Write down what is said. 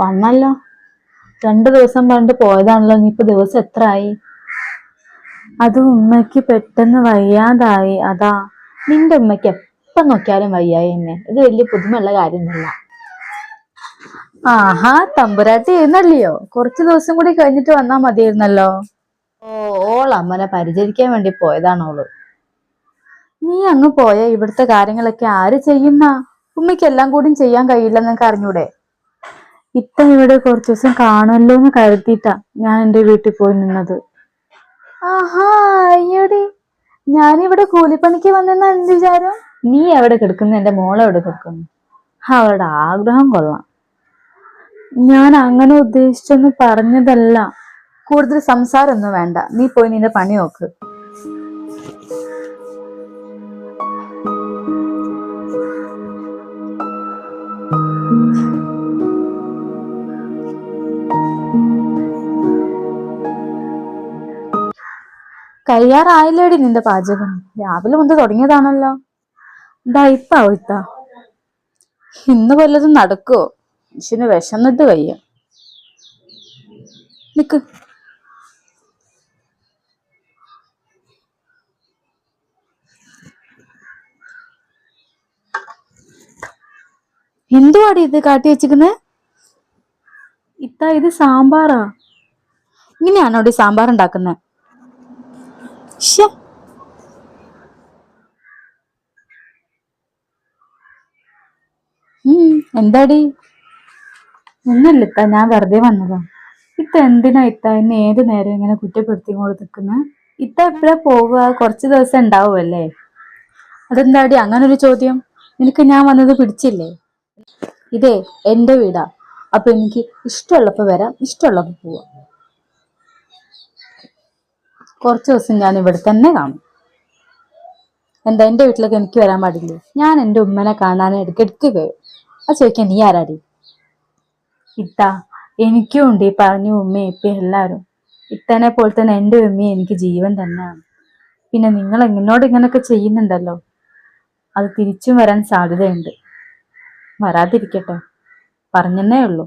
വന്നല്ലോ. 2 ദിവസം പറഞ്ഞിട്ട് പോയതാണല്ലോ. ഇനിയിപ്പോ ദിവസം എത്ര ആയി? അത് ഉമ്മയ്ക്ക് പെട്ടെന്ന് വയ്യാതായി, അതാ. നിന്റെ ഉമ്മയ്ക്ക് എപ്പം നോക്കിയാലും വയ്യായി തന്നെ. ഇത് വലിയ പുതുമയുള്ള കാര്യമൊന്നുമില്ല. ആഹാ, തമ്പുരാട്ടി ഇരുന്നല്ലയോ, കുറച്ചു ദിവസം കൂടി കഴിഞ്ഞിട്ട് വന്നാ മതിയായിരുന്നല്ലോ. ഓൾ അമ്മനെ പരിചരിക്കാൻ വേണ്ടി പോയതാണോള്. നീ അങ്ങ് പോയ ഇവിടുത്തെ കാര്യങ്ങളൊക്കെ ആര് ചെയ്യുന്ന? ഉമ്മയ്ക്ക് എല്ലാം കൂടി ചെയ്യാൻ കഴിയില്ലെന്നൊക്കെ അറിഞ്ഞൂടെ? ഇത്ത ഇവിടെ കുറച്ചു ദിവസം കാണുമല്ലോ എന്ന് കരുതിയിട്ടാ ഞാൻ എന്റെ വീട്ടിൽ പോയി നിന്നത്. ആഹാ, അയ്യോടി, ഞാനിവിടെ കൂലിപ്പണിക്ക് വന്നെന്നാ എന്ത് വിചാരം? നീ എവിടെ കിടക്കുന്നു? എന്റെ മോളെ എവിടെ കിടക്കുന്നു? അവളുടെ ആഗ്രഹം കൊള്ളാം. ഞാൻ അങ്ങനെ ഉദ്ദേശിച്ചൊന്നും പറഞ്ഞതല്ല. കൂടുതൽ സംസാരമൊന്നും വേണ്ട, നീ പോയി നിന്റെ പണി നോക്ക്. കഴിയാറായില്ലേടി നിന്റെ പാചകം? രാവിലെ മുതൽ തുടങ്ങിയതാണല്ലോ. ഇതാ ഇപ്പാവും ഇത്ത. ഇന്ന് വല്ലതും നടക്കുവോ? മനുഷ്യന് വിശന്നിട്ട് വയ്യ. നിക്ക്. എന്തുവാടി ഇത് കാട്ടി വെച്ചിരിക്കുന്നെ? ഇത്ത, ഇത് സാമ്പാറാ. ഇങ്ങനെയാണോടി സാമ്പാർ ഉണ്ടാക്കുന്നത്? എന്താടി? ഒന്നുമില്ല ഇത്ത, ഞാൻ വെറുതെ വന്നതാ. ഇത്ത എന്തിനാ ഇത്ത എന്നെ ഏത് നേരം ഇങ്ങനെ കുറ്റപ്പെടുത്തിക്കൊണ്ട് നിൽക്കുന്നത്? ഇത്ത എപ്പോഴാ പോവുക? കുറച്ച് ദിവസം ഉണ്ടാവുമല്ലേ? അതെന്താടി അങ്ങനൊരു ചോദ്യം? നിനക്ക് ഞാൻ വന്നത് പിടിച്ചില്ലേ? ഇതേ എന്റെ വീടാ. അപ്പൊ എനിക്ക് ഇഷ്ടമുള്ളപ്പോ വരാം, ഇഷ്ടമുള്ളപ്പോ പോവാം. കുറച്ച് ദിവസം ഞാൻ ഇവിടെ തന്നെ കാണും. എന്താ, എന്റെ വീട്ടിലേക്ക് എനിക്ക് വരാൻ പാടില്ലേ? ഞാൻ എന്റെ ഉമ്മനെ കാണാൻ ഇടയ്ക്കിടയ്ക്ക് വരും. അത് ചോദിക്കാൻ നീ ആരാടി? ഇത്ത, എനിക്കും ഉണ്ട് ഈ പറഞ്ഞു ഉമ്മയും ഇപ്പയും എല്ലാവരും. ഇത്തനെ പോലെ തന്നെ എന്റെ ഉമ്മയും എനിക്ക് ജീവൻ തന്നെയാണ്. പിന്നെ നിങ്ങൾ എന്നോട് ഇങ്ങനൊക്കെ ചെയ്യുന്നുണ്ടല്ലോ, അത് തിരിച്ചും വരാൻ സാധ്യതയുണ്ട്. വരാതിരിക്കട്ടെ, പറഞ്ഞെന്നേ ഉള്ളൂ.